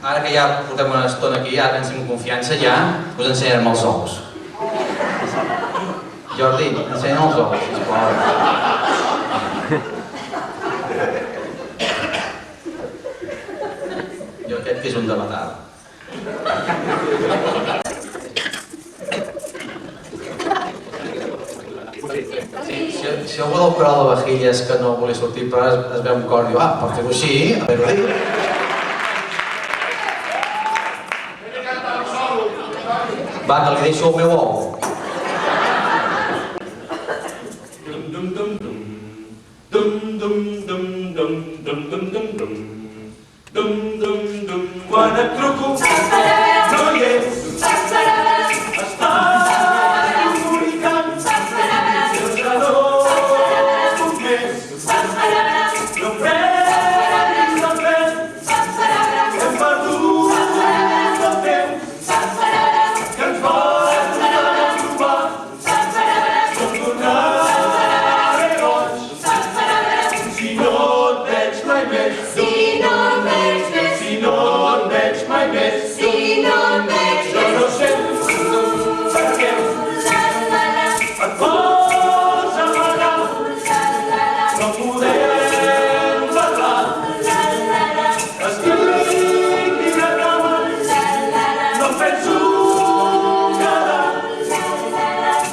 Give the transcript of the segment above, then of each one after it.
Ara que ja portem una estona aquí, ara que ens tenim confiança, ja us ensenyarem els ous. Jordi, ensenya'm els ous, sisplau. Jo aquest que és un de batall. Si algú del coral de Vajilles que no volia sortir, però es veu un cor i diu, per fer-ho així, a veure-ho dir. Va, que li deixo el meu ou. Quan et truco, no hi és. Està comunicant. Jo no puc més. No prenguis el pes. Hem perdut el temps. Que ens vol trobar. Com tornaré boig. Si no et veig mai més. Si no et veig mai més. Jo no sé per què et vols amagar. No podem parlar. Estic dins la cama. No em penso quedar.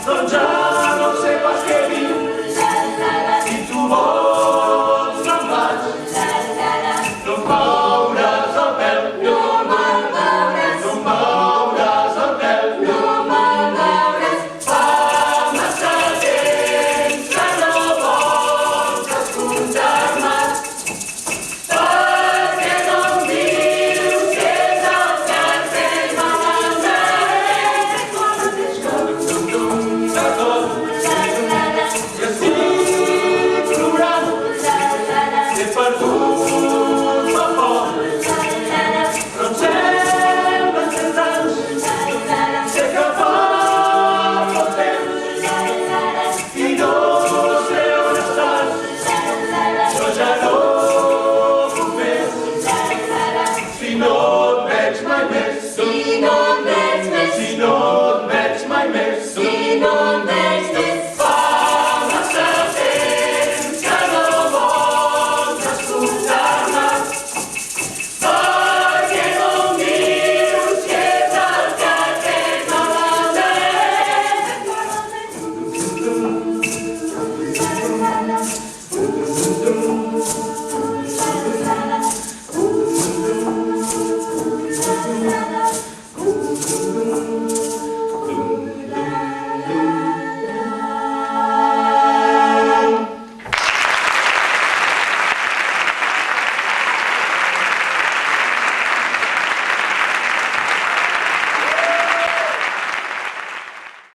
Doncs ja no sé pas què dir. Si tu vols me'n vaig. No em mouràs el pèl. Si no et veig mai més.